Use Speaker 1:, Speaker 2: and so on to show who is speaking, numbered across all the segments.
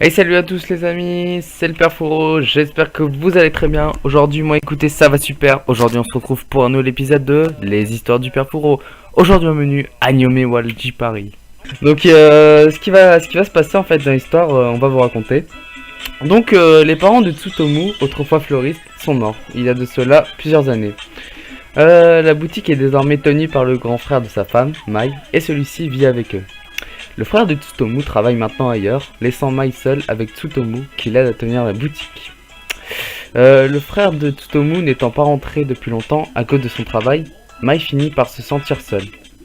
Speaker 1: Hey, salut à tous les amis, c'est le Père Fouro, j'espère que vous allez très bien. Aujourd'hui, moi écoutez, ça va super. Aujourd'hui, on se retrouve pour un nouvel épisode de Les Histoires du Père Fouro. Aujourd'hui, au menu, Agnome Walji Paris. Donc, ce qui va se passer en fait dans l'histoire, on va vous raconter. Donc, les parents de Tsutomu, autrefois fleuristes, sont morts, il y a de cela plusieurs années. La boutique est désormais tenue par le grand frère de sa femme, Mai, et celui-ci vit avec eux. Le frère de Tsutomu travaille maintenant ailleurs, laissant Mai seul avec Tsutomu qui l'aide à tenir la boutique. Le frère de Tsutomu n'étant pas rentré depuis longtemps à cause de son travail, Mai finit par se sentir seul.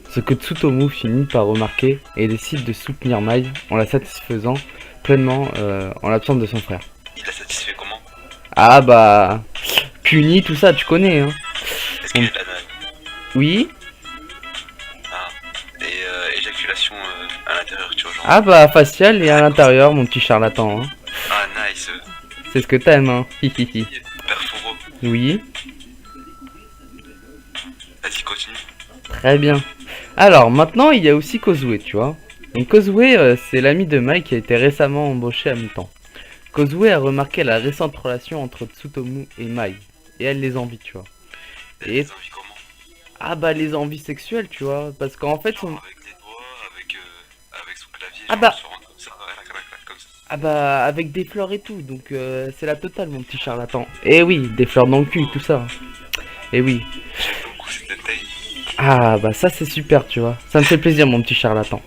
Speaker 1: Ce que Tsutomu finit par remarquer et décide de soutenir Mai en la satisfaisant pleinement en l'absence de son frère.
Speaker 2: Il a satisfait comment?
Speaker 1: Ah bah, puni tout ça, tu connais hein.
Speaker 2: Est-ce qu'il y a de la dalle?
Speaker 1: Oui.
Speaker 2: Ah. Et éjaculation à l'intérieur, tu vois, genre.
Speaker 1: Ah bah, facial et à l'intérieur mon petit charlatan hein.
Speaker 2: Ah, nice.
Speaker 1: C'est ce que t'aimes hein. Hihihi.
Speaker 2: Père Fouro.
Speaker 1: Oui.
Speaker 2: Vas-y, continue.
Speaker 1: Très bien. Alors maintenant il y a aussi Kozue, tu vois. Donc Kozue c'est l'ami de Mai qui a été récemment embauché à mi-temps. Kozue a remarqué la récente relation entre Tsutomu et Mai. Et elle les envie, tu vois.
Speaker 2: Et
Speaker 1: Et
Speaker 2: des envies comment?
Speaker 1: ah bah les envies sexuelles, tu vois. Parce qu'en fait
Speaker 2: Genre avec les doigts, avec son clavier,
Speaker 1: ah
Speaker 2: genre
Speaker 1: bah
Speaker 2: elle se rend comme ça, comme ça.
Speaker 1: ah bah avec des fleurs et tout. Donc c'est la totale mon petit charlatan. Et oui, des fleurs dans le cul, tout ça. Et oui.
Speaker 2: J'aime beaucoup cette détail.
Speaker 1: Ah bah ça c'est super, tu vois. Ça me fait plaisir mon petit charlatan.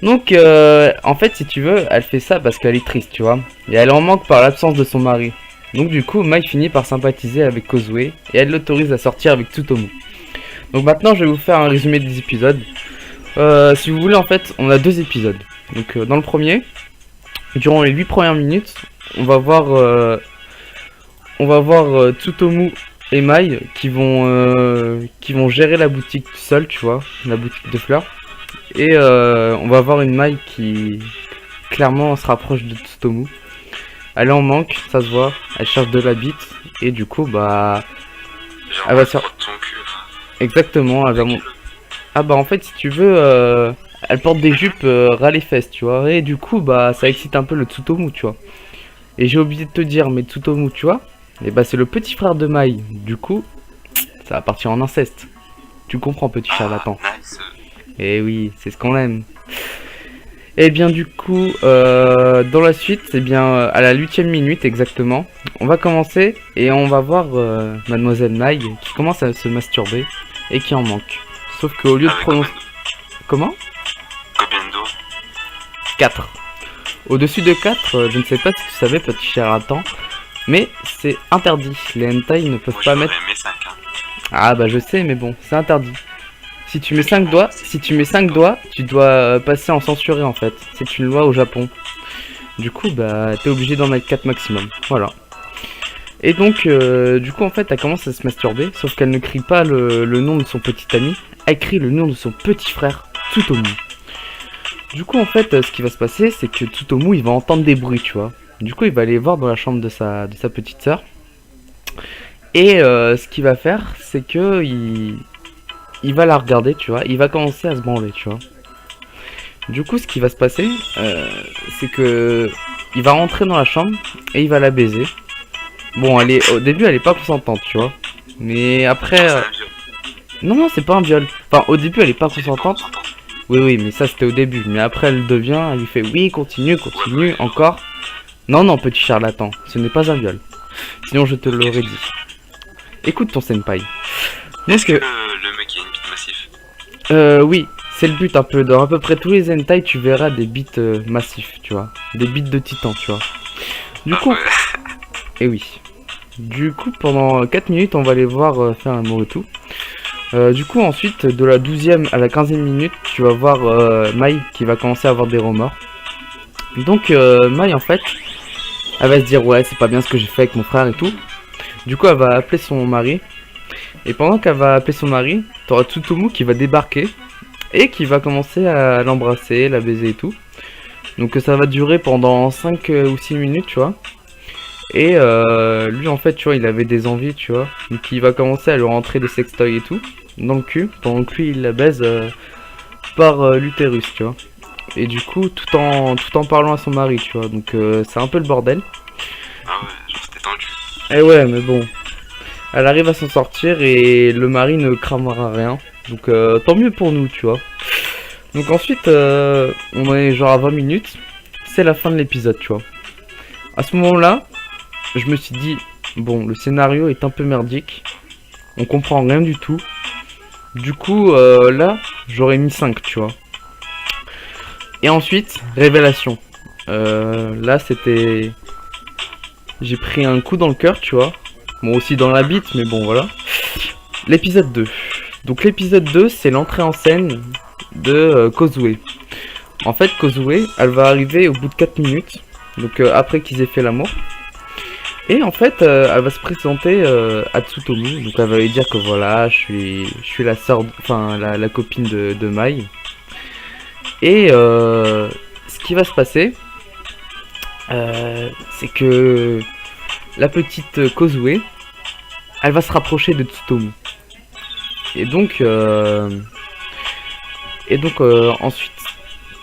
Speaker 1: Donc en fait si tu veux, elle fait ça parce qu'elle est triste, tu vois. Et elle en manque par l'absence de son mari. Donc du coup, Mai finit par sympathiser avec Kozue et elle l'autorise à sortir avec Tsutomu. Donc maintenant je vais vous faire un résumé des épisodes. Si vous voulez en fait, on a deux épisodes. Donc dans le premier, durant les 8 premières minutes, on va voir Tsutomu et Mai qui vont gérer la boutique seule, tu vois, la boutique de fleurs. Et on va voir une Mai qui clairement se rapproche de Tsutomu. Elle en manque, ça se voit, elle cherche de la bite et du coup bah
Speaker 2: Genre
Speaker 1: elle va
Speaker 2: elle
Speaker 1: se faire
Speaker 2: frotte ton cul.
Speaker 1: exactement, elle va ah bah en fait si tu veux elle porte des jupes ras les fesses, tu vois, et du coup bah ça excite un peu le Tsutomu, tu vois. Et j'ai oublié de te dire, mais Tsutomu, tu vois, et bah c'est le petit frère de Mai, du coup ça va partir en inceste. Tu comprends petit charlatan.
Speaker 2: Nice.
Speaker 1: Et oui, c'est ce qu'on aime. Et bien du coup, dans la suite, c'est bien à la 8ème minute exactement, on va commencer et on va voir Mademoiselle Mai qui commence à se masturber et qui en manque. Sauf qu'au lieu de
Speaker 2: Avec
Speaker 1: prononcer... Comment
Speaker 2: combien d'eau?
Speaker 1: 4. Au-dessus de 4, je ne sais pas si tu savais petit charlatan, mais c'est interdit. Les hentai ne peuvent
Speaker 2: Moi
Speaker 1: pas
Speaker 2: j'aurais
Speaker 1: mettre...
Speaker 2: aimé 5 hein.
Speaker 1: Ah bah je sais, mais bon, c'est interdit. Si tu mets 5 doigts, tu dois passer en censuré en fait. C'est une loi au Japon. Du coup, bah t'es obligé d'en mettre 4 maximum. Voilà. Et donc, du coup, en fait, elle commence à se masturber, sauf qu'elle ne crie pas le nom de son petit ami, elle crie le nom de son petit frère, Tsutomu. Du coup, en fait, ce qui va se passer, c'est que Tsutomu, il va entendre des bruits, tu vois. Du coup, il va aller voir dans la chambre de sa petite sœur. Et ce qu'il va faire, c'est que il va la regarder, tu vois. Il va commencer à se branler, tu vois. Du coup, ce qui va se passer, c'est que il va rentrer dans la chambre et il va la baiser. Bon, au début, elle est pas consentante, tu vois. Mais après,
Speaker 2: C'est un viol.
Speaker 1: non, c'est pas un viol. Enfin, au début, elle est pas
Speaker 2: Il est pas
Speaker 1: consentante.
Speaker 2: consentant.
Speaker 1: Oui, oui, mais ça c'était au début. Mais après, elle devient, elle lui fait oui, continue, continue,
Speaker 2: Ouais.
Speaker 1: encore. Non, non, petit charlatan, ce n'est pas un viol. Sinon, je te l'aurais dit. Écoute ton senpai.
Speaker 2: Est-ce que
Speaker 1: Donc,
Speaker 2: le mec a une bite massif?
Speaker 1: oui, c'est le but un peu. Dans à peu près tous les hentai, tu verras des beats massifs, tu vois. Des beats de titan, tu vois. Du
Speaker 2: Ah
Speaker 1: coup,
Speaker 2: ouais.
Speaker 1: et oui. Du coup, pendant 4 minutes, on va les voir faire l'amour et tout. Du coup, ensuite, de la 12ème à la 15ème minute, tu vas voir Mai qui va commencer à avoir des remords. Donc, Mai, en fait, elle va se dire, ouais, c'est pas bien ce que j'ai fait avec mon frère et tout. Du coup, elle va appeler son mari. Et pendant qu'elle va appeler son mari, t'auras Tsutomu qui va débarquer et qui va commencer à l'embrasser, la baiser et tout. Donc ça va durer pendant 5 ou 6 minutes, tu vois. Et lui en fait, tu vois, il avait des envies, tu vois. Donc il va commencer à lui rentrer des sextoys et tout dans le cul, pendant que lui il la baise par l'utérus, tu vois. et du coup tout en parlant à son mari, tu vois. Donc c'est un peu le bordel.
Speaker 2: Ah ouais, genre c'était tendu.
Speaker 1: Et ouais, mais bon, elle arrive à s'en sortir et le mari ne cramera rien. Donc tant mieux pour nous, tu vois. Donc ensuite, on est genre à 20 minutes. C'est la fin de l'épisode, tu vois. À ce moment-là, je me suis dit, bon, le scénario est un peu merdique. On comprend rien du tout. Du coup, là, j'aurais mis 5, tu vois. Et ensuite, révélation. Là, c'était... J'ai pris un coup dans le cœur, tu vois. Bon, aussi dans la bite, mais bon, voilà. L'épisode 2. Donc l'épisode 2, c'est l'entrée en scène de Kozue. En fait, Kozue, elle va arriver au bout de 4 minutes. Donc après qu'ils aient fait l'amour. Et en fait, elle va se présenter à Tsutomu. Donc elle va lui dire que voilà, je suis la sœur, enfin la copine de Mai. Et ce qui va se passer, c'est que la petite Kozue, elle va se rapprocher de Tsutomu. Et donc ensuite,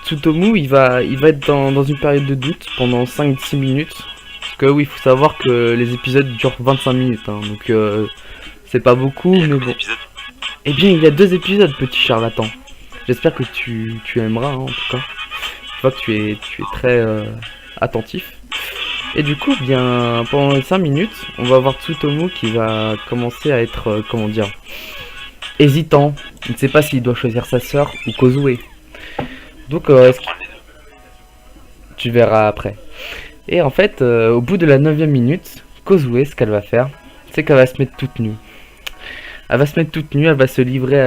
Speaker 1: Tsutomu, il va être dans une période de doute pendant 5-6 minutes. Parce que oui, il faut savoir que les épisodes durent 25 minutes. Hein, donc c'est pas beaucoup, mais bon. Eh bien, il y a 2 épisodes, petit charlatan. J'espère que tu aimeras, hein, en tout cas. Je vois que tu es très attentif. Et du coup, bien, pendant les 5 minutes, on va voir Tsutomu qui va commencer à être, comment dire, hésitant. Il ne sait pas s'il doit choisir sa sœur ou Kozue. Donc, tu verras après. Et en fait, au bout de la 9e minute, Kozue, ce qu'elle va faire, c'est qu'elle va se mettre toute nue. Elle va se mettre toute nue, elle va se livrer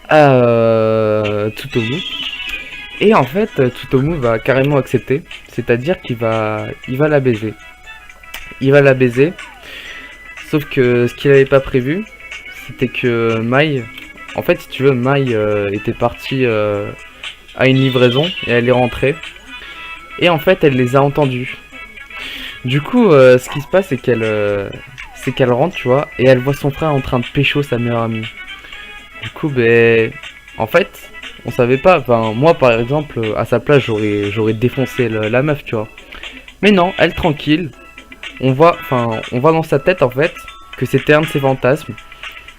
Speaker 1: à Tsutomu. Et en fait, Tsutomu va carrément accepter. C'est-à-dire qu'il va la baiser. Il va la baiser. Sauf que ce qu'il n'avait pas prévu, c'était que Mai... En fait, si tu veux, Mai était partie à une livraison et elle est rentrée. Et en fait, elle les a entendus. Du coup, ce qui se passe, c'est qu'elle rentre, tu vois, et elle voit son frère en train de pécho sa meilleure amie. Du coup, ben, en fait, on savait pas. Enfin, moi, par exemple, à sa place, j'aurais défoncé la meuf, tu vois. Mais non, elle tranquille. On voit dans sa tête, en fait, que c'était un de ses fantasmes.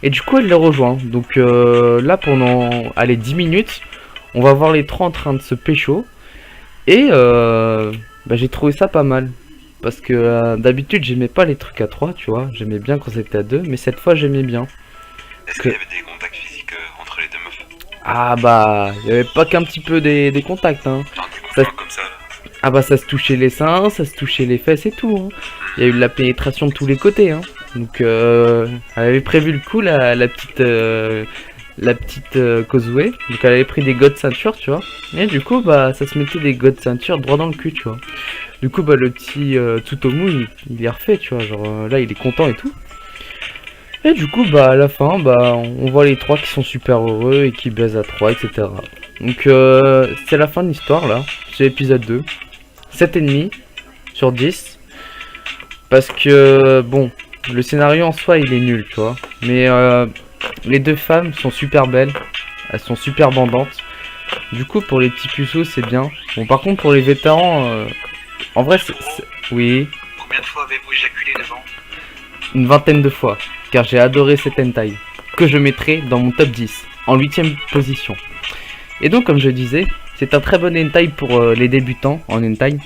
Speaker 1: Et du coup, elle les rejoint. Donc là, pendant, allez, 10 minutes, on va voir les trois en train de se pécho. Et bah, j'ai trouvé ça pas mal. Parce que d'habitude, j'aimais pas les trucs à 3, tu vois. J'aimais bien quand c'était à 2, mais cette fois, j'aimais bien.
Speaker 2: Est-ce qu'il y avait des contacts physiques entre les deux meufs?
Speaker 1: Ah bah, il y avait pas qu'un petit peu des contacts, hein.
Speaker 2: Genre des coups comme ça là.
Speaker 1: Ah bah, ça se touchait les seins, ça se touchait les fesses et tout, hein. Il y a eu de la pénétration de tous les côtés, hein. Donc, elle avait prévu le coup, la petite Kozue. Donc, elle avait pris des godes ceinture, tu vois. Et du coup, bah, ça se mettait des godes ceinture droit dans le cul, tu vois. Du coup, bah, le petit Tsutomu, il est refait, tu vois. Genre, là, il est content et tout. Et du coup, bah, à la fin, bah, on voit les trois qui sont super heureux et qui baisent à 3, etc. Donc, c'est la fin de l'histoire, là. C'est l'épisode 2. 7,5 sur 10. Parce que, bon, le scénario en soi, il est nul, tu vois. Mais les deux femmes sont super belles. Elles sont super bandantes. Du coup, pour les petits puceaux, c'est bien. Bon, par contre, pour les vétérans, en vrai, oui,
Speaker 3: Combien de fois avez-vous éjaculé devant?
Speaker 1: une vingtaine de fois. Car j'ai adoré cet hentai. Que je mettrai dans mon top 10. En 8ème position. Et donc, comme je disais, c'est un très bon hentai pour les débutants en hentai.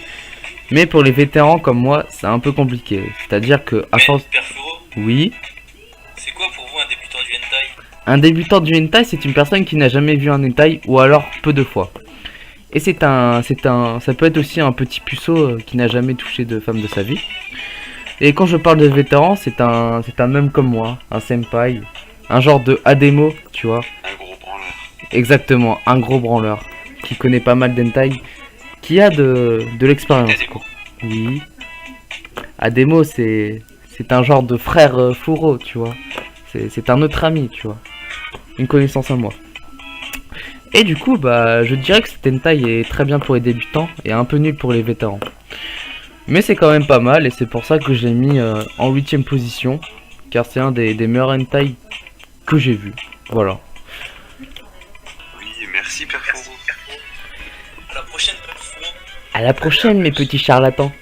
Speaker 1: Mais pour les vétérans comme moi, c'est un peu compliqué. C'est-à-dire que, à force...
Speaker 3: Perfuro,
Speaker 1: Oui.
Speaker 3: c'est quoi pour vous un débutant du hentai?
Speaker 1: Un débutant du hentai, c'est une personne qui n'a jamais vu un hentai ou alors peu de fois. Et ça peut être aussi un petit puceau qui n'a jamais touché de femme de sa vie. Et quand je parle de vétéran, c'est un homme comme moi, un senpai, un genre de Ademo, tu vois.
Speaker 2: Un gros branleur.
Speaker 1: Exactement, un gros branleur qui connaît pas mal d'hentai, qui a de l'expérience.
Speaker 2: Ademo.
Speaker 1: Oui. Ademo, c'est un genre de frère fourreau, tu vois. C'est un autre ami, tu vois. Une connaissance à moi. Et du coup, bah, je dirais que cet hentai est très bien pour les débutants et un peu nul pour les vétérans. Mais c'est quand même pas mal et c'est pour ça que je l'ai mis en 8ème position. Car c'est un des meilleurs hentai que j'ai vu. Voilà.
Speaker 2: Oui, merci Perforo.
Speaker 1: À la prochaine, mes petits charlatans.